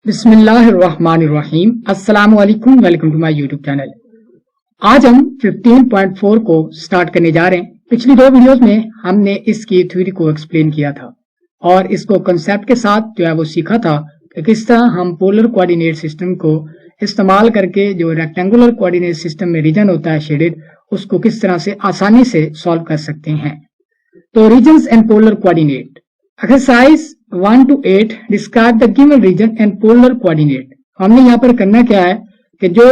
बिस्मिल्लाहिर्रहमानिर्रहीम। अस्सलाम वालेकुम, welcome to my YouTube channel. आज हम 15.4 को स्टार्ट करने जा रहे हैं। पिछली दो वीडियोस में हमने इसकी थ्योरी को एक्सप्लेन किया था और इसको कंसेप्ट के साथ जो है वो सीखा था कि किस तरह हम पोलर कोऑर्डिनेट सिस्टम को इस्तेमाल करके जो रेक्टेंगुलर कोऑर्डिनेट सिस्टम में रीजन होता है शेडेड, उसको किस तरह से आसानी से सॉल्व कर सकते हैं। तो regions and polar coordinate exercise 1 to 8 describe the given region and polar coordinate. हमने यहाँ पर करना क्या है कि जो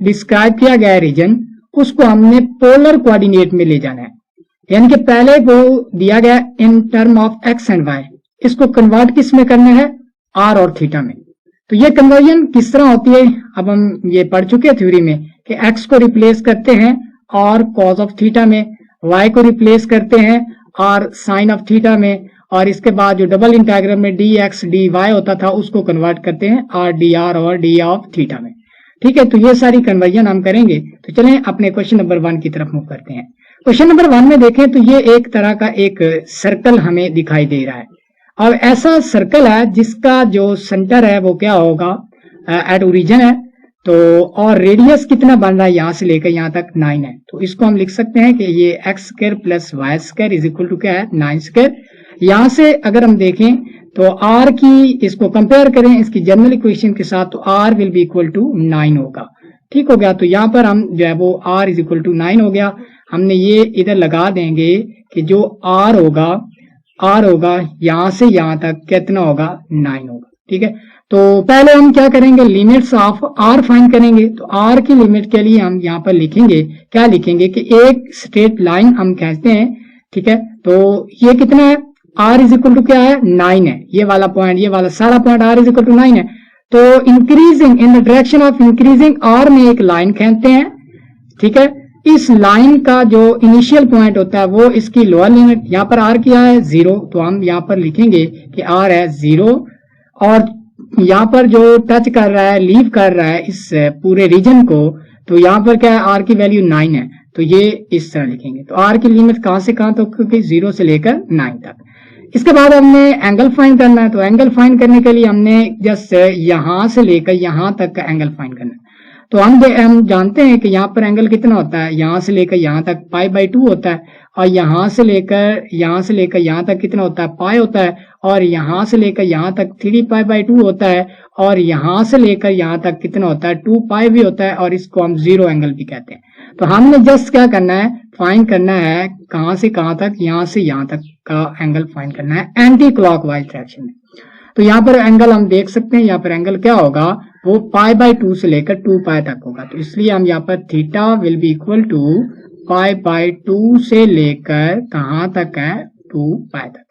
डिस्क्राइब किया गया है रीजन उसको हमने पोलर कोऑर्डिनेट में ले जाना है, यानी कि पहले वो दिया गया in term of X and Y, इसको कन्वर्ट किस में करना है, आर और थीटा में। तो ये कन्वर्जन किस तरह होती है अब हम ये पढ़ चुके हैं थ्योरी में कि एक्स को रिप्लेस करते हैं और कॉज ऑफ थीटा में, वाई को रिप्लेस करते हैं और साइन ऑफ थीटा में, और इसके बाद जो डबल इंटीग्रल में डी एक्स डी वाई होता था उसको कन्वर्ट करते हैं आर डी आर और डी ऑफ थीटा में। ठीक है, तो ये सारी कन्वर्जन हम करेंगे। तो चलें अपने क्वेश्चन नंबर 1 की तरफ मूव करते हैं। क्वेश्चन नंबर 1 में देखें तो ये एक तरह का एक सर्कल हमें दिखाई दे रहा है। अब ऐसा सर्कल है जिसका जो सेंटर है वो क्या होगा, एट ओरिजिन है। तो और रेडियस कितना बन रहा है, यहां से लेकर यहां तक 9 है। तो इसको हम लिख सकते हैं कि ये X square plus Y square is equal to क्या है, 9 स्क्वायर। यहां से अगर हम देखें तो आर की इसको कंपेयर करें इसकी जनरल इक्वेशन के साथ, तो R will be equal to 9 होगा। ठीक हो गया। तो यहाँ पर हम जो है वो आर इज इक्वल टू 9 हो गया। हमने ये इधर लगा देंगे कि जो आर होगा यहां से यहां तक कितना होगा, 9 होगा। ठीक है, तो पहले हम क्या करेंगे, लिमिट्स ऑफ आर फाइंड करेंगे। तो आर की लिमिट के लिए हम यहाँ पर लिखेंगे, क्या लिखेंगे कि एक स्ट्रेट लाइन हम खींचते हैं। ठीक है, तो ये कितना है, आर इज इक्वल टू क्या है, 9 है। ये वाला पॉइंट, ये वाला सारा point R is equal to 9 है। तो increasing in the direction of increasing R में एक लाइन खींचते हैं। ठीक है, इस लाइन का जो इनिशियल पॉइंट होता है वो इसकी लोअर लिमिट, यहाँ पर आर क्या है 0, तो हम यहाँ पर लिखेंगे कि आर है 0, और यहाँ पर जो टच कर रहा है, लीव कर रहा है इस पूरे रीजन को, तो यहाँ पर क्या है, आर की वैल्यू 9 है। तो ये इस तरह लिखेंगे। तो आर की लिमिट कहां से कहां तक, क्योंकि 0 से लेकर 9 तक। इसके बाद हमने एंगल फाइंड करना है। तो एंगल फाइंड करने के लिए हमने जस्ट यहां से लेकर यहां तक का एंगल फाइंड करना है। तो हम जानते हैं कि यहाँ पर एंगल कितना होता है, यहां से लेकर यहां तक π/2 होता है, और यहां से लेकर यहां तक कितना होता है, पाई होता है, और यहां से लेकर यहां तक 3π/2 होता है, और यहां से लेकर यहां तक कितना होता है, 2π भी होता है, और इसको हम 0 एंगल भी कहते हैं। तो हमने जस्ट क्या करना है, फाइंड करना है कहां से कहां तक, यहां से यहां तक का एंगल फाइंड करना है एंटी क्लॉकवाइज डायरेक्शन में। तो यहाँ पर एंगल हम देख सकते हैं, यहाँ पर एंगल क्या होगा, वो π/2 से लेकर 2π तक होगा। तो इसलिए हम यहाँ पर theta will be equal to π/2 से लेकर कहां तक है, 2π तक।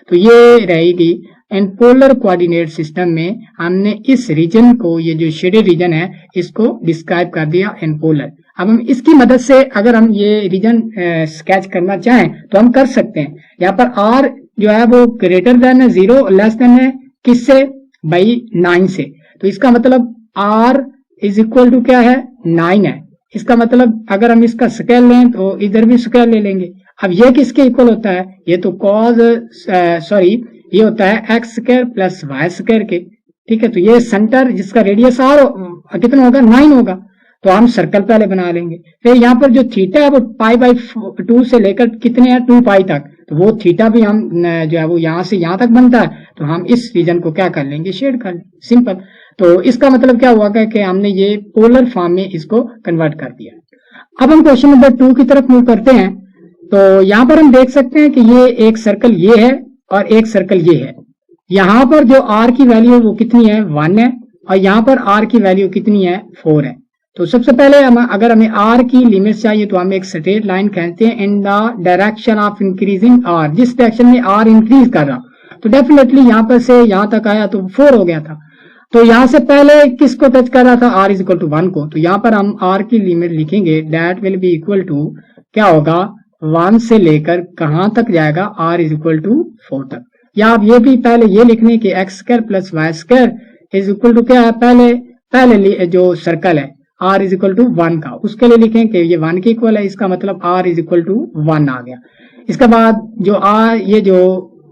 तो ये रहेगी। एंड पोलर कोऑर्डिनेट सिस्टम में हमने इस रीजन को, ये जो शेडेड रीजन है, इसको डिस्क्राइब कर दिया इन पोलर। अब हम इसकी मदद से अगर हम ये रीजन स्केच करना चाहें तो हम कर सकते हैं। यहाँ पर आर जो है वो ग्रेटर देन है 0, लेस देन है किससे, बाई 9 से। तो इसका मतलब आर इज इक्वल टू क्या है, 9 है। इसका मतलब अगर हम इसका स्केल लें तो इधर भी स्केल ले लेंगे। अब ये किसके इक्वल होता है, ये तो ये होता है X square plus Y square के। ठीक है, तो ये सेंटर जिसका रेडियस आर कितना होगा, 9 होगा। तो हम सर्कल पहले बना लेंगे। फिर यहाँ पर जो थीटा है वो π/2 से लेकर कितने हैं, 2π तक। तो वो थीटा भी हम जो है वो यहाँ से यहाँ तक बनता है। तो हम इस रीजन को क्या कर लेंगे, शेड कर लेंगे, सिंपल। तो इसका मतलब क्या हुआ कि हमने ये पोलर फॉर्म में इसको कन्वर्ट कर दिया। अब हम क्वेश्चन नंबर 2 की तरफ मूव करते हैं। तो यहाँ पर हम देख सकते हैं कि ये एक सर्कल ये है और एक सर्कल ये है। यहाँ पर जो आर की वैल्यू है वो कितनी है, 1 है, और यहाँ पर आर की वैल्यू कितनी है, 4 है। तो सबसे पहले अगर हमें आर की लिमिट चाहिए तो हम एक स्ट्रेट लाइन खींचते हैं in the direction of increasing R, जिस डायरेक्शन में आर इंक्रीज कर रहा। तो डेफिनेटली यहाँ पर से यहाँ तक आया तो 4 हो गया था। तो यहाँ से पहले किसको टच कर रहा था, आर इज इक्वल टू 1 को। तो यहाँ पर हम आर की लिमिट लिखेंगे, that will be equal to क्या होगा, 1 से लेकर कहां तक जाएगा, आर इज इक्वल टू 4 तक। या आप ये भी पहले ये लिखने की X square plus Y square is equal to क्या है, पहले जो सर्कल है आर इज इक्वल टू 1 का, उसके लिए लिखें कि ये 1 के इक्वल है। इसका मतलब आर इज इक्वल टू 1 आ गया। इसके बाद जो आर, ये जो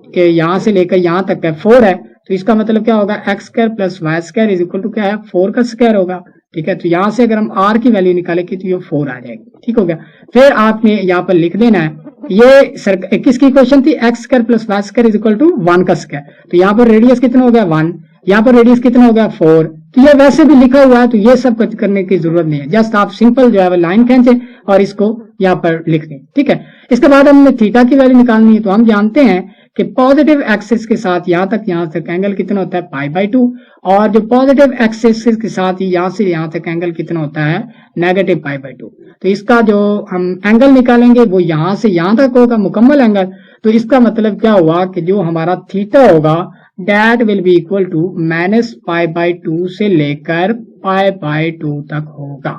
यहाँ से लेकर यहाँ तक है 4 है, तो इसका मतलब क्या होगा, X square plus Y square is equal to क्या है, 4 का स्क्वायर होगा। ठीक है, तो यहां से अगर हम आर की वैल्यू निकालेंगे तो ये 4 आ जाएगी। ठीक हो गया। फिर आपने यहाँ पर लिख देना है, ये किसकी इक्वेशन थी, X square plus Y square is equal to 1 का स्क्वायर। तो यहाँ पर रेडियस कितना हो गया 1, यहाँ पर रेडियस कितना हो गया 4। तो ये वैसे भी लिखा हुआ है, तो ये सब कुछ करने की जरूरत नहीं है, जस्ट आप सिंपल जो है लाइन खींचे और इसको यहाँ पर लिख दें। ठीक है, इसके बाद हमने थीटा की वैल्यू निकालनी है। तो हम जानते हैं कि पॉजिटिव एक्सिस के साथ यहाँ तक एंगल कितना होता है, पाई बाई 2, और जो पॉजिटिव एक्सिस के साथ ही यहाँ से यहाँ तक एंगल कितना होता है, नेगेटिव पाई बाई 2। तो इसका जो हम एंगल निकालेंगे वो यहाँ से यहाँ तक होगा, मुकम्मल एंगल। तो इसका मतलब क्या हुआ कि जो हमारा थीटा होगा that will be equal to minus pi by 2 से लेकर पाई बाई 2 तक होगा।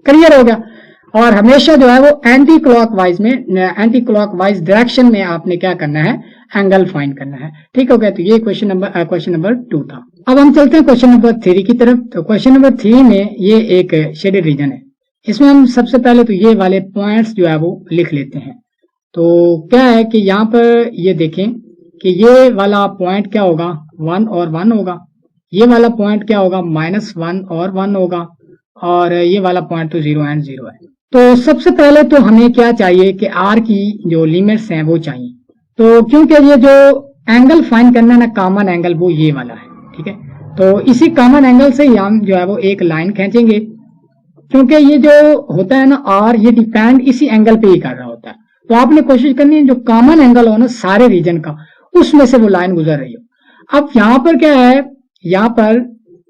क्लियर हो गया। और हमेशा जो है वो एंटी क्लॉकवाइज डायरेक्शन में आपने क्या करना है, एंगल फाइंड करना है। ठीक हो गया। तो ये क्वेश्चन नंबर 2 था। अब हम चलते हैं क्वेश्चन नंबर 3 की तरफ। तो क्वेश्चन नंबर 3 में ये एक शेडेड रीजन है, इसमें हम सबसे पहले तो ये वाले पॉइंट्स जो है वो लिख लेते हैं। तो क्या है कि यहाँ पर ये देखें कि ये वाला पॉइंट क्या होगा, 1 और 1 होगा, ये वाला पॉइंट क्या होगा, -1 और 1 होगा, और ये वाला पॉइंट तो 0 एंड 0 है। तो सबसे पहले तो हमें क्या चाहिए कि आर की जो लिमिट्स हैं वो चाहिए। तो क्योंकि ये जो एंगल फाइंड करना है ना, कॉमन एंगल, वो ये वाला है। ठीक है, तो इसी कॉमन एंगल से हम जो है वो एक लाइन खींचेंगे, क्योंकि ये जो होता है ना आर, ये डिपेंड इसी एंगल पे ही कर रहा होता है। तो आपने कोशिश करनी है जो कॉमन एंगल हो ना सारे रीजन का, उसमें से वो लाइन गुजर रही हो। अब यहाँ पर क्या है, यहाँ पर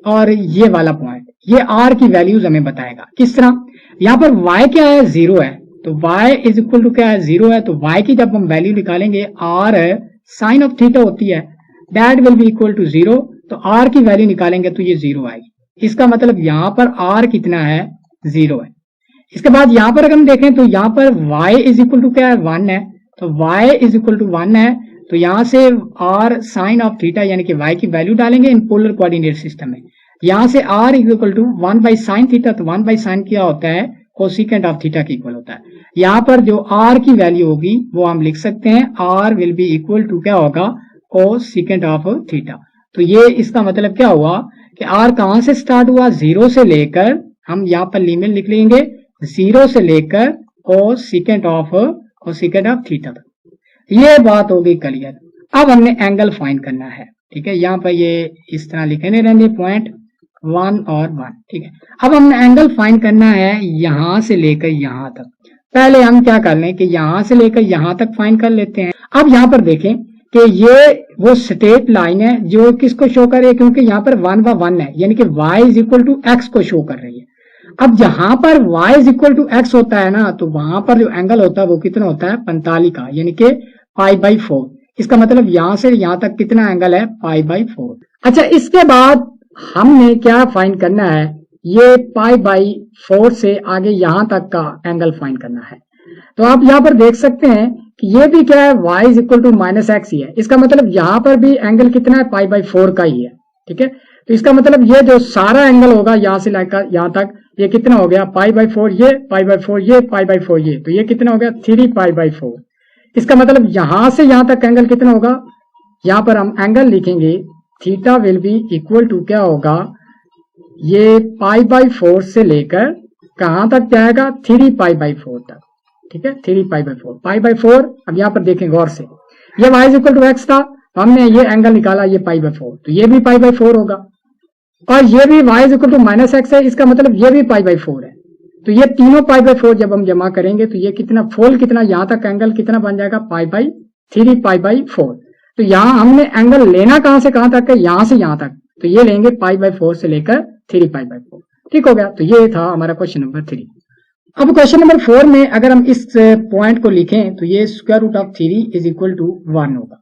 और ये वाला पॉइंट, ये आर की वैल्यूज हमें बताएगा। किस तरह, यहाँ पर y क्या है, 0 है, तो y इज इक्वल टू क्या है, 0 है। तो y की जब हम वैल्यू निकालेंगे, r साइन ऑफ थीटा होती है, that will be equal to 0। तो r की वैल्यू निकालेंगे तो ये 0 आएगी। इसका मतलब यहाँ पर r कितना है, 0 है। इसके बाद यहाँ पर अगर हम देखें तो यहाँ पर y इज इक्वल टू क्या है, 1 है, तो y इज इक्वल टू 1 है। तो यहां से r साइन ऑफ थीटा यानी कि y की वैल्यू डालेंगे इन पोलर कोऑर्डिनेट सिस्टम में। यहां से r equal to 1 by sine theta, तो 1 बाई साइन क्या होता है, कोसिकेंट ऑफ थीटा के इक्वल होता है। यहाँ पर जो r की वैल्यू होगी वो हम लिख सकते हैं, r will be equal to क्या होगा, कोसिकेंट ऑफ थीटा। तो ये इसका मतलब क्या हुआ कि r कहां से स्टार्ट हुआ, 0 से लेकर, हम यहाँ पर लिमिट लिख लेंगे 0 से लेकर कोसिकेंट ऑफ थीटा तक। ये बात होगी क्लियर। अब हमने एंगल फाइंड करना है। ठीक है, यहाँ पर ये इस तरह लिखने रहेंगे पॉइंट 1 और 1। ठीक है, अब हमने एंगल फाइंड करना है यहां से लेकर यहां तक। पहले हम क्या कर लें कि यहां से लेकर यहां तक फाइंड कर लेते हैं। अब यहाँ पर देखें कि ये वो स्ट्रेट लाइन है जो किसको शो कर रही है, क्योंकि यहाँ पर 1 व 1 है, यानी कि y is equal to X को शो कर रही है। अब जहां पर y is equal to X होता है ना, तो वहां पर जो एंगल होता है वो कितना होता है, 45 का, यानी कि पाई बाई 4। इसका मतलब यहां से यहां तक कितना एंगल है, पाई बाई 4। अच्छा, इसके बाद हमने क्या फाइंड करना है, ये पाई बाई 4 से आगे यहां तक का एंगल फाइंड करना है। तो आप यहां पर देख सकते हैं कि ये भी क्या है, y is equal to minus x ही है। इसका मतलब यहां पर भी एंगल कितना है, पाई बाई 4 का ही है। ठीक है, तो इसका मतलब ये जो सारा एंगल होगा यहां से लेकर यहां तक, ये कितना हो गया, पाई बाई 4, ये पाई बाई 4, ये पाई बाई 4, ये, तो ये कितना हो गया, 3 पाई बाई 4। इसका मतलब यहां से यहां तक एंगल कितना होगा, यहां पर हम एंगल लिखेंगे, theta will be equal to क्या होगा, ये पाई बाई 4 से लेकर कहां तक जाएगा, 3 पाई बाई 4 तक। ठीक है, 3 पाई बाई 4, पाई बाई 4। अब यहां पर देखें गौर से, ये y is equal to X था, हमने ये एंगल निकाला, ये पाई बाई 4, तो ये भी पाई बाई 4 होगा, और ये भी y is equal to minus X है। इसका मतलब ये भी पाई बाई 4 है। तो ये तीनों पाई बाई 4 जब हम जमा करेंगे तो ये कितना, फोल कितना, यहां तक एंगल कितना बन जाएगा, पाई बाई 3 पाई बाई 4। तो यहां हमने एंगल लेना कहां से कहां तक है, यहां से यहां तक, तो ये लेंगे पाई बाई 4 से लेकर 3 पाई बाई 4। ठीक हो गया। तो ये था हमारा क्वेश्चन नंबर 3। अब क्वेश्चन नंबर 4 में अगर हम इस पॉइंट को लिखें तो ये square root of 3 is equal to 1 होगा।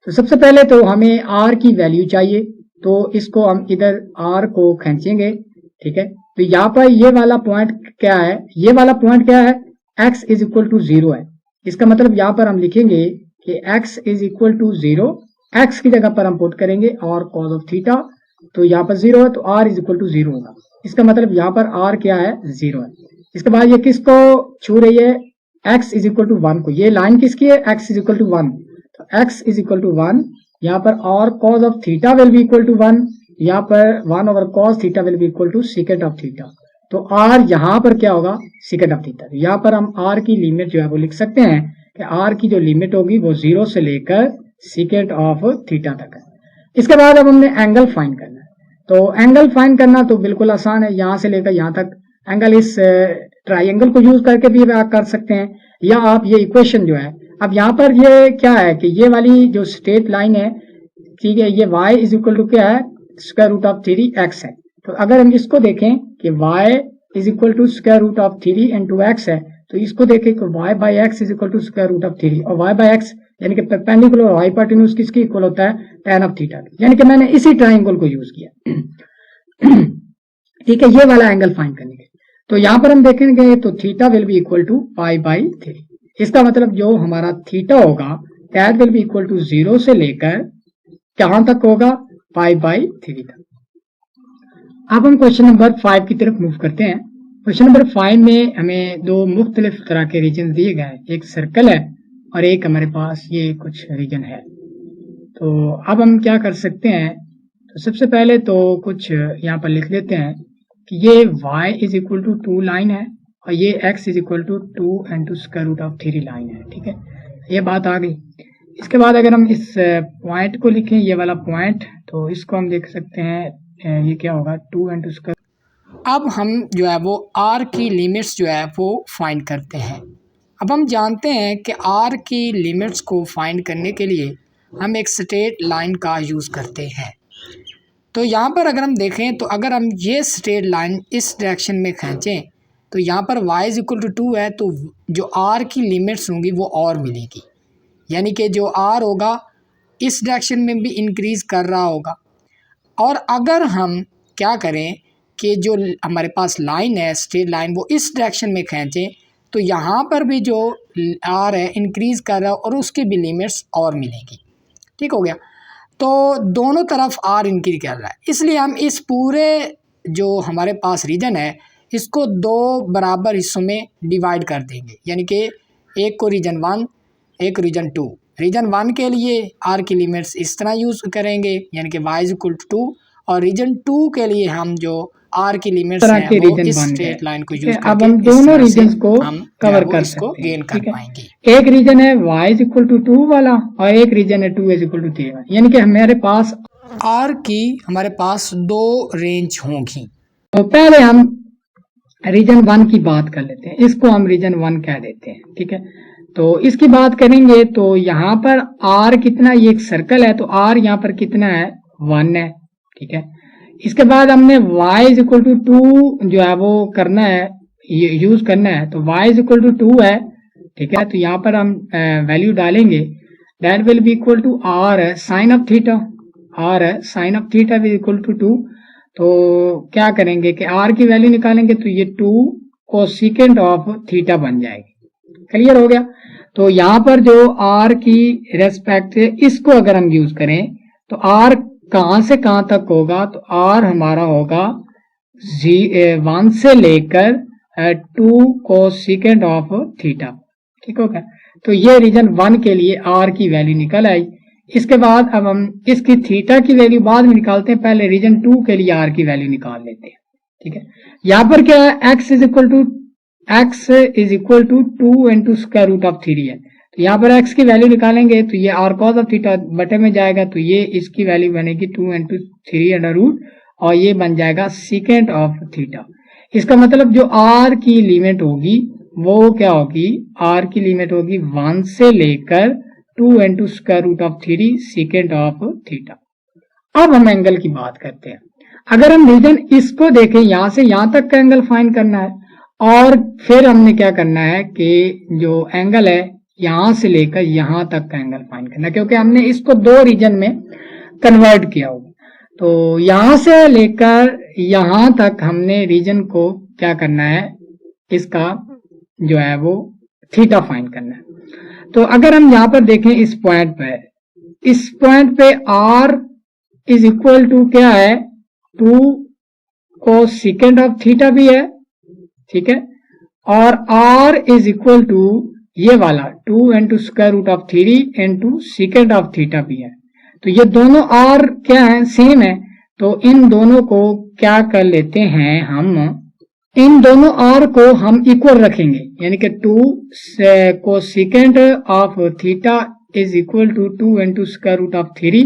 तो सबसे पहले तो हमें r की वैल्यू चाहिए, तो इसको हम इधर r को खींचेंगे। ठीक है, तो यहाँ पर ये वाला पॉइंट क्या है, ये वाला पॉइंट क्या है, x इज इक्वल टू 0 है। इसका मतलब यहाँ पर हम लिखेंगे कि x is equal to 0, x की जगह पर हम पुट करेंगे और कॉस ऑफ थीटा, तो यहाँ पर 0 है तो r इज इक्वल टू 0 होगा। इसका मतलब यहाँ पर r क्या है, 0 है। इसके बाद ये किसको छू रही है, x इज इक्वल टू 1 को। ये लाइन किसकी है, x इज इक्वल टू 1, तो x इज इक्वल टू 1 यहाँ पर और cos of theta will be equal to 1, यहाँ पर 1 over cos theta will be equal to secant of theta. तो आर यहाँ पर क्या होगा, सीकेंट ऑफ थीटा। यहाँ पर हम आर की लिमिट जो है वो लिख सकते हैं कि आर की जो लिमिट होगी वो 0 से लेकर सीकेंट ऑफ थीटा तक है। इसके बाद अब हमने एंगल फाइंड करना है। तो एंगल फाइंड करना तो बिल्कुल आसान है, यहां से लेकर यहां तक एंगल इस ट्राइंगल को यूज करके भी आप कर सकते हैं, या आप ये इक्वेशन जो है, अब यहाँ पर ये क्या है कि ये वाली जो स्ट्रेट लाइन है, ठीक है, ये y इज इक्वल टू क्या है, स्क्वायर रूट ऑफ 3x है। तो अगर हम इसको देखें कि y is equal to square root of 3 into X है, तो इसको देखें कि y by X is equal to square root of 3, और y बाई एक्स यानी कि परपेंडिकुलर और हाइपोटेन्यूज किसकी इक्वल होता है, tan ऑफ थीटा, यानी कि मैंने इसी ट्राइंगल को यूज किया। ठीक है, ये वाला एंगल फाइंड करने के। तो यहां पर हम देखेंगे तो theta will be equal to pi by 3। इसका मतलब जो हमारा थीटा होगा that will be equal to 0 से लेकर कहां तक होगा, पाई बाई 3 तक। अब हम क्वेश्चन नंबर 5 की तरफ मूव करते हैं। क्वेश्चन नंबर 5 में हमें दो मुख्तलिफ तरह के रीजन दिए गए हैं, एक सर्कल है और एक हमारे पास ये कुछ रीजन है। तो अब हम क्या कर सकते हैं, तो सबसे पहले तो कुछ यहाँ पर लिख लेते हैं कि ये y is equal to 2 line है और ये x is equal to 2 into square root of 3 line है। ठीक है, ये बात आ गई। इसके बाद अगर हम इस पॉइंट को लिखें, ये वाला पॉइंट, तो इसको हम देख सकते हैं, ये क्या होगा, 2 इंटू स्क्वायर। अब हम जो है वो r की लिमिट्स जो है वो फाइंड करते हैं। अब हम जानते हैं कि r की लिमिट्स को फाइंड करने के लिए हम एक स्ट्रेट लाइन का यूज़ करते हैं। तो यहाँ पर अगर हम देखें तो अगर हम ये स्ट्रेट लाइन इस डायरेक्शन में खींचें तो यहाँ पर y इज इक्वल टू 2 है, तो जो r की लिमिट्स होंगी वो और मिलेगी, यानी कि जो r होगा इस डायरेक्शन में भी इंक्रीज़ कर रहा होगा। और अगर हम क्या करें कि जो हमारे पास लाइन है स्ट्रेट लाइन वो इस डायरेक्शन में खींचें तो यहाँ पर भी जो r है इंक्रीज़ कर रहा है और उसकी भी लिमिट्स और मिलेगी। ठीक हो गया, तो दोनों तरफ r इंक्रीज कर रहा है, इसलिए हम इस पूरे जो हमारे पास रीजन है इसको दो बराबर हिस्सों में डिवाइड कर देंगे, यानी कि एक को रीजन 1 एक रीजन 2। रीजन 1 के लिए r की लिमिट्स इस तरह यूज़ करेंगे यानी कि y इज इक्वल टू 2, और रीजन 2 के लिए हम जो r की लिमिट्स हैं वो इस स्ट्रेट लाइन को यूज करके अब हम दोनों रीजन्स को कवर कर सकते हैं, गेन कर पाएंगे। एक रीजन है y इज इक्वल टू 2 वाला और एक रीजन है 2 इज इक्वल टू 3 वाला, यानी कि हमारे पास r की हमारे पास दो रेंज होंगी। तो पहले हम रीजन 1 की बात कर लेते हैं, इसको हम रीजन 1 कह देते हैं। ठीक है, तो इसकी बात करेंगे तो यहाँ पर r कितना, ये एक सर्कल है तो r यहाँ पर कितना है, 1 है। ठीक है, इसके बाद हमने y इज इक्वल टू 2 जो है वो करना है, यूज करना है, तो y इज इक्वल टू 2 है। ठीक है, तो यहाँ पर हम वैल्यू डालेंगे, that will be equal to r sine of theta, r है sine of theta will equal to 2। तो क्या करेंगे कि r की वैल्यू निकालेंगे तो ये 2 कोसेकेंट ऑफ थीटा बन जाएगी। क्लियर हो गया, तो यहाँ पर जो r की रेस्पेक्ट है इसको अगर हम यूज करें तो r कहां से कहां तक होगा, तो r हमारा होगा 1 से लेकर 2 कोसेकेंट ऑफ थीटा। ठीक हो गया, तो ये रीजन 1 के लिए r की वैल्यू निकल आई। इसके बाद अब हम इसकी थीटा की वैल्यू बाद में निकालते हैं, पहले रीजन 2 के लिए r की वैल्यू निकाल लेते हैं। ठीक है, यहाँ पर क्या है, x is equal to 2 into square root of 3 है, तो यहाँ पर x की वैल्यू निकालेंगे तो ये r cos ऑफ थीटा बटे में जाएगा, तो ये इसकी वैल्यू बनेगी 2 इंटू 3 अंडर रूट और ये बन जाएगा सीकेंट ऑफ थीटा। इसका मतलब जो r की लिमिट होगी वो क्या होगी, r की लिमिट होगी 1 से लेकर 2 into square root of 3 secant of theta. अब हम एंगल की बात करते हैं। अगर हम रीजन इसको देखें, यहां से यहां तक का एंगल फाइंड करना है और फिर हमने क्या करना है कि जो एंगल है यहां से लेकर यहां तक का एंगल फाइंड करना है, क्योंकि हमने इसको दो रीजन में कन्वर्ट किया होगा। तो यहां से लेकर यहां तक हमने रीजन को क्या करना है, इसका जो है वो थीटा फाइंड करना है। तो अगर हम यहां पर देखें इस पॉइंट पे r इज इक्वल टू क्या है, 2 कोसेकेंट ऑफ थीटा भी है। ठीक है, और r इज इक्वल टू ये वाला 2 into square root of 3 into secant of theta भी है। तो ये दोनों आर क्या है, सेम है, तो इन दोनों को क्या कर लेते हैं हम, इन दोनों आर को हम इक्वल रखेंगे, यानी कि 2 cosecant of theta is equal to 2 into square root of 3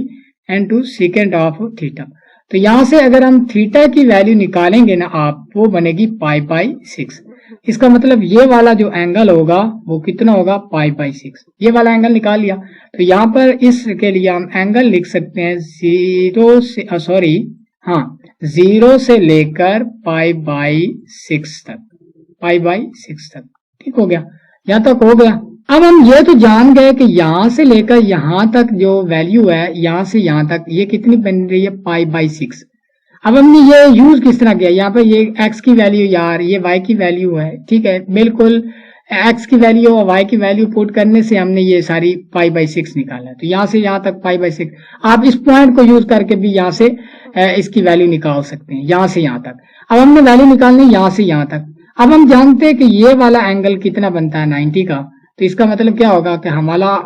into second of theta. तो यहां से अगर हम थीटा की वैल्यू निकालेंगे ना आप, वो बनेगी पाई बाई 6। इसका मतलब ये वाला जो एंगल होगा वो कितना होगा, पाई बाई 6। ये वाला एंगल निकाल लिया, तो यहाँ पर इसके लिए हम एंगल लिख सकते हैं 0 से लेकर पाई बाई 6 तक, पाई बाई 6 तक। ठीक हो गया, यहाँ तक हो गया। अब हम ये तो जान गए कि यहां से लेकर यहां तक जो वैल्यू है, यहां से यहां तक ये कितनी बन रही है, पाई बाई 6। अब हमने ये यूज किस तरह किया, यहाँ पर ये x की वैल्यू यार, ये y की वैल्यू है, ठीक है, बिल्कुल x की वैल्यू और y की वैल्यू पुट करने से हमने ये सारी पाई बाई 6 निकाला। तो यहाँ से यहाँ तक पाई बाई 6, आप इस पॉइंट को यूज करके भी यहाँ से इसकी वैल्यू निकाल सकते हैं, यहाँ से यहाँ तक। अब हमने वैल्यू निकालनी यहाँ से यहाँ तक। अब हम जानते हैं कि ये वाला एंगल कितना बनता है, 90 का। तो इसका मतलब क्या होगा कि हमारा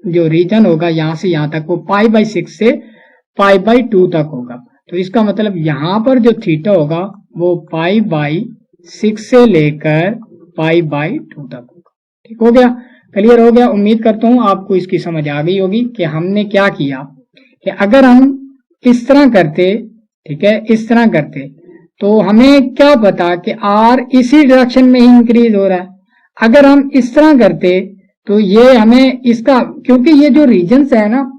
जो रीजन होगा यहाँ से यहाँ तक वो पाई बाई 6 से पाई बाई 2 तक होगा। तो इसका मतलब यहाँ पर जो थीटा होगा वो पाई बाई 6 से लेकर पाई बाई 2 तक होगा। ठीक हो गया, क्लियर हो गया। उम्मीद करता हूँ आपको इसकी समझ आ गई होगी कि हमने क्या किया कि अगर हम इस तरह करते, ठीक है, इस तरह करते तो हमें क्या पता कि आर इसी डायरेक्शन में ही इंक्रीज हो रहा है। अगर हम इस तरह करते तो ये हमें इसका, क्योंकि ये जो रीजन्स है ना,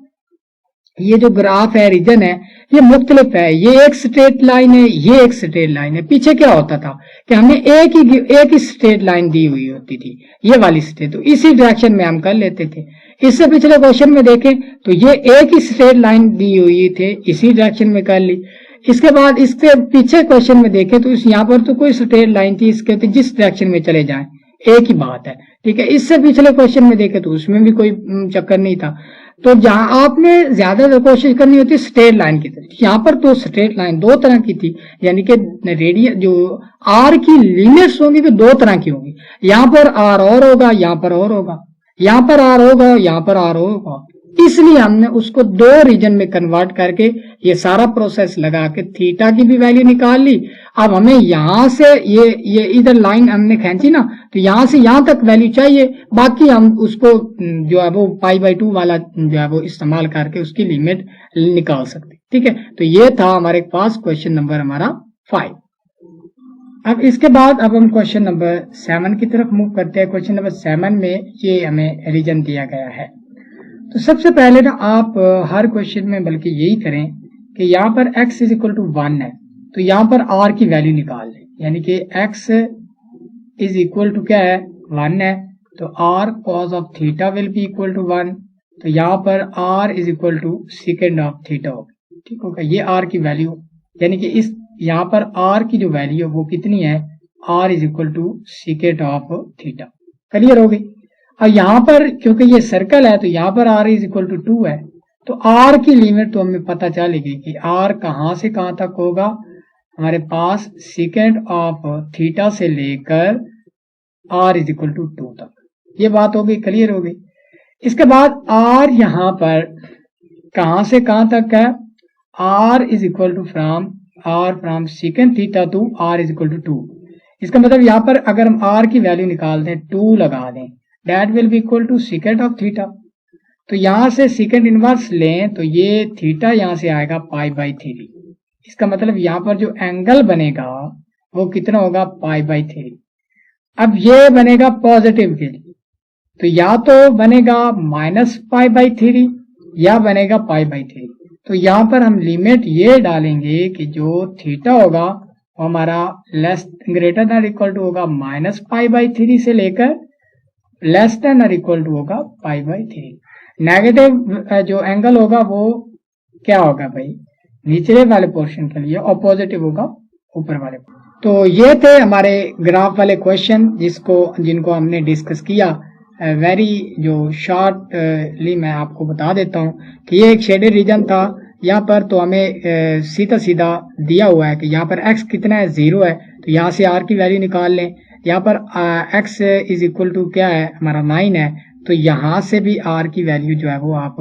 ये जो ग्राफ है, रीजन है, ये मुख्तलिफ है। ये एक स्ट्रेट लाइन है, ये एक स्ट्रेट लाइन है। पीछे क्या होता था कि हमें एक ही स्ट्रेट लाइन दी हुई होती थी, ये वाली स्ट्रेट, तो इसी डायरेक्शन में हम कर लेते थे। इससे पिछले क्वेश्चन में देखें तो ये एक ही स्ट्रेट लाइन दी हुई थे, इसी डायरेक्शन में कर ली। इसके बाद इसके पीछे क्वेश्चन में देखें तो यहाँ पर तो कोई स्ट्रेट लाइन थी, इसके तो जिस डायरेक्शन में चले जाएं एक ही बात है, ठीक है। इससे पिछले क्वेश्चन में देखें तो उसमें भी कोई चक्कर नहीं था। तो जहां आपने ज्यादा कोशिश करनी होती है स्ट्रेट लाइन की तरफ, यहाँ पर तो स्ट्रेट लाइन दो तरह की थी, यानी कि रेडियस जो आर की लिमिट्स होंगी वो दो तरह की होंगी। यहाँ पर आर और होगा, यहाँ पर और होगा, यहाँ पर आर होगा, यहाँ पर आर होगा। इसलिए हमने उसको दो रीजन में कन्वर्ट करके ये सारा प्रोसेस लगा के थीटा की भी वैल्यू निकाल ली। अब हमें यहां से ये इधर लाइन हमने खींची ना, तो यहां से यहां तक वैल्यू चाहिए, बाकी हम उसको जो है वो पाई बाई 2 वाला जो है वो इस्तेमाल करके उसकी लिमिट निकाल सकते। ठीक है, तो ये था हमारे पास क्वेश्चन नंबर हमारा 5। अब इसके बाद अब हम क्वेश्चन नंबर 7 की तरफ मूव करते हैं। क्वेश्चन नंबर 7 में ये हमें रीजन दिया गया है। तो सबसे पहले ना आप हर क्वेश्चन में बल्कि यही करें कि यहाँ पर x इज इक्वल टू 1 है, तो यहाँ पर r की वैल्यू निकाल लें, यानी कि x इज इक्वल टू क्या है, 1 है, तो r cos of theta will be equal to 1। तो यहाँ पर r is equal to second of theta होगा। ठीक होगा, ये r की वैल्यू, यानी कि इस यहाँ पर r की जो वैल्यू है वो कितनी है, r is equal to second of theta. Clear हो गई। और यहाँ पर क्योंकि ये सर्कल है तो यहाँ पर r इज इक्वल टू 2 है, तो r की लिमिट तो हमें पता चलेगी कि r कहां से कहां तक होगा, हमारे पास सेकेंड ऑफ थीटा से लेकर r इज इक्वल टू 2 तक। ये बात हो गई, क्लियर हो गई। इसके बाद r यहाँ पर कहां से कहां तक है, r is equal to from second theta to r is equal to 2। इसका मतलब यहाँ पर अगर हम r की वैल्यू निकाल दें, 2 लगा दें, that will be equal to secant of theta. तो यहां से सेकेंड इनवर्स लें तो ये थीटा यहां से आएगा पाई बाई 3। इसका मतलब यहाँ पर जो एंगल बनेगा वो कितना होगा, पाई बाई 3। अब ये बनेगा पॉजिटिव के लिए, तो या तो बनेगा माइनस पाई बाई 3 या बनेगा पाई बाई 3। तो यहाँ पर हम लिमिट ये डालेंगे कि जो थीटा होगा वो हमारा less greater than equal to होगा माइनस पाई बाई 3 से लेकर लेस देन और इक्वल टू होगा पाई बाई 3। नेगेटिव जो एंगल होगा वो क्या होगा भाई, निचले वाले पोर्शन के लिए, और पॉजिटिव होगा ऊपर वाले। तो ये थे हमारे ग्राफ वाले क्वेश्चन जिनको हमने डिस्कस किया। वेरी जो शॉर्टली मैं आपको बता देता हूँ कि ये एक शेडेड रीजन था। यहाँ पर तो हमें सीधा सीधा दिया हुआ है कि यहाँ पर x कितना है, 0 है, तो यहाँ से r की वैल्यू निकाल लें। यहाँ पर x इज इक्वल टू क्या है, हमारा 9 है, तो यहाँ से भी r की वैल्यू जो है वो आप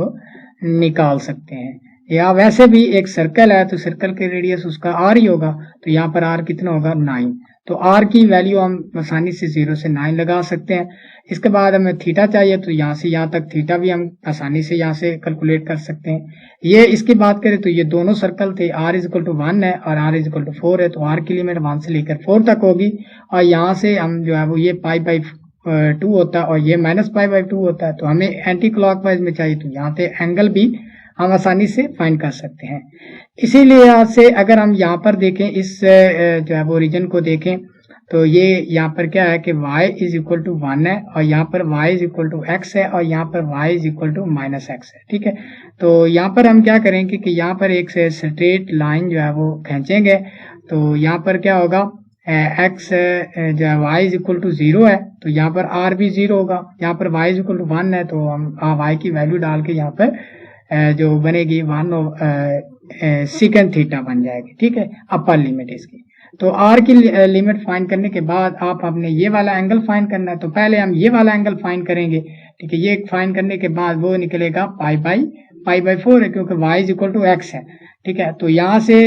निकाल सकते हैं। या वैसे भी एक सर्कल है तो सर्कल के रेडियस उसका r ही होगा, तो यहाँ पर r कितना होगा 9। तो r की वैल्यू हम आसानी से 0 से 9 लगा सकते हैं। इसके बाद हमें थीटा चाहिए, तो यहाँ से यहाँ तक थीटा भी हम आसानी से यहाँ से कैलकुलेट कर सकते हैं। ये इसकी बात करें तो ये दोनों सर्कल थे, r इक्वल टू 1 है और r इक्वल टू 4 है, तो r की लिमिट 1 से लेकर 4 तक होगी। और यहाँ से हम जो है वो ये पाई बाई 2 होता है और ये माइनस पाई बाई 2 होता है, तो हमें एंटी क्लॉकवाइज में चाहिए, तो यहाँ पे एंगल भी हम आसानी से फाइंड कर सकते हैं। इसीलिए यहाँ से अगर हम यहाँ पर देखें, इस जो है वो रीजन को देखें, तो ये यहाँ पर क्या है कि y इज इक्वल टू 1 है और यहाँ पर y is equal to x है और यहाँ पर y is equal to minus x है। ठीक है, तो यहाँ पर हम क्या करेंगे कि यहाँ पर एक से स्ट्रेट लाइन जो है वो खींचेंगे, तो यहाँ पर क्या होगा, x जो है y इज इक्वल टू 0 है, तो यहाँ पर r भी 0 होगा। यहाँ पर y इज इक्वल टू 1 है, तो हम y की वैल्यू डाल के यहाँ पर जो बनेगी 1 सेकंड थीटा बन जाएगी। ठीक है, अपर लिमिट इसकी। तो r की लिमिट फाइंड करने के बाद आप अपने ये वाला एंगल फाइंड करना है, तो पहले हम ये वाला एंगल फाइंड करेंगे। ठीक है, ये फाइंड करने के बाद वो निकलेगा पाई बाई 4 है, क्योंकि y is equal to x है। ठीक है, तो यहाँ से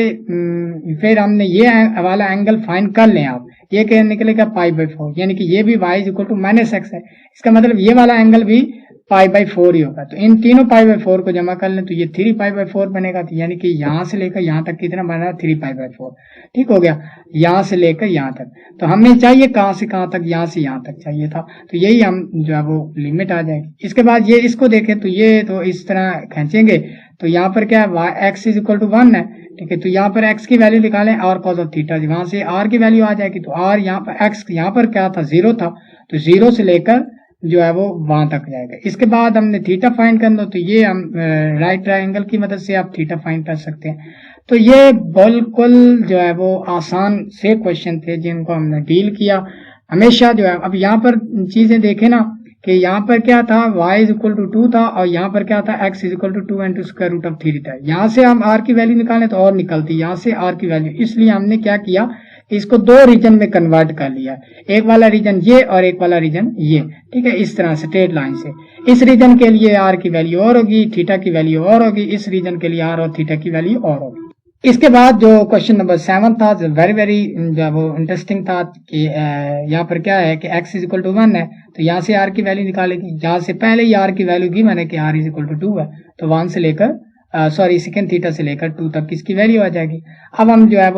फिर हमने ये वाला एंगल फाइंड कर लें आप, ये क्या निकलेगा पाई बाई 4, यानी कि ये भी y is equal to minus x है। इसका मतलब ये वाला एंगल भी पाई बाई 4 ही होगा। तो इन तीनों पाई बाई 4 को जमा कर लें तो ये 3 पाई बाई 4 बनेगा, तो यानी कि यहाँ से लेकर यहाँ तक कितना बना, 3 पाई बाई 4। ठीक हो गया, यहाँ से लेकर यहाँ तक। तो हमें चाहिए कहाँ से कहाँ तक, यहाँ से यहाँ तक चाहिए था, तो यही हम जो है वो लिमिट आ जाएगी। इसके बाद ये इसको देखें तो ये तो इस तरह खींचेंगे, तो यहाँ पर क्या है, x इज इक्वल टू 1 है। ठीक है, तो यहाँ पर x की वैल्यू निकालें r कॉस ऑफ थीटा, वहां से r की वैल्यू आ जाएगी, तो r यहाँ पर x यहाँ पर क्या था, 0 था, तो 0 से लेकर जो है वो वहां तक जाएगा। इसके बाद हमने थीटा फाइंड करना, तो ये हम राइट ट्रायंगल की मदद से आप थीटा फाइंड कर सकते हैं। तो ये बिल्कुल जो है वो आसान से क्वेश्चन थे जिनको हमने डील किया। हमेशा जो है, अब यहाँ पर चीजें देखें ना कि यहाँ पर क्या था, y इज इक्वल टू 2 था और यहाँ पर क्या था, x is equal to 2 into square root of 3 था। यहाँ से हम r की वैल्यू निकालें तो और निकलती, यहाँ से r की वैल्यू, इसलिए हमने क्या किया, इसको दो रीजन में कन्वर्ट कर लिया, एक वाला रीजन ये और एक वाला रीजन ये। ठीक है, इस तरह से स्ट्रेट लाइन से इस रीजन के लिए r की वैल्यू और होगी, थीटा की वैल्यू और होगी, इस रीजन के लिए r और थीटा की वैल्यू और होगी। इसके बाद जो क्वेश्चन नंबर 7 था, वेरी वेरी जो वो इंटरेस्टिंग था कि यहाँ पर क्या है कि x इज इक्वल टू 1 है, तो यहाँ से r की वैल्यू निकालेगी। यहाँ से पहले ही r की वैल्यू गिवन है कि r इज इक्वल टू 2 है, तो 1 से लेकर सेकंड थीटा से लेकर 2 तक इसकी वैल्यू आ जाएगी। अब हम जो है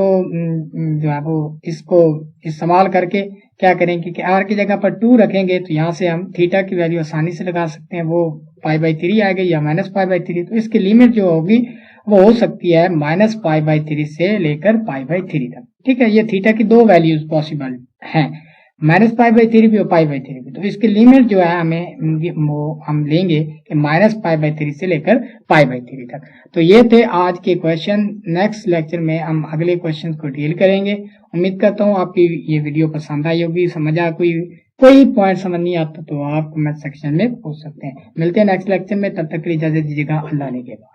वो इसको इस्तेमाल करके क्या करेंगे कि r की जगह पर 2 रखेंगे, तो यहाँ से हम थीटा की वैल्यू आसानी से लगा सकते हैं, वो पाई बाई 3 आएगी या माइनस पाई बाई 3। तो इसकी लिमिट जो होगी वो हो सकती है माइनस पाई बाई 3 से लेकर पाई बाई 3 तक। ठीक है, ये थीटा की दो वैल्यूज पॉसिबल हैं, माइनस पाई बाई 3 भी और पाई बाई 3 भी। तो इसकी लिमिट जो है हम लेंगे कि माइनस पाई बाई 3 से लेकर पाई बाई 3 तक। तो ये थे आज के क्वेश्चन। नेक्स्ट लेक्चर में हम अगले क्वेश्चन को डील करेंगे। उम्मीद करता हूँ आपकी ये वीडियो पसंद आई होगी, समझ आ, कोई पॉइंट समझ नहीं आता तो आप कमेंट सेक्शन में पूछ सकते हैं। मिलते हैं नेक्स्ट लेक्चर में, तब तक के लिए इजाजत दीजिएगा। अल्लाह ने के बाद।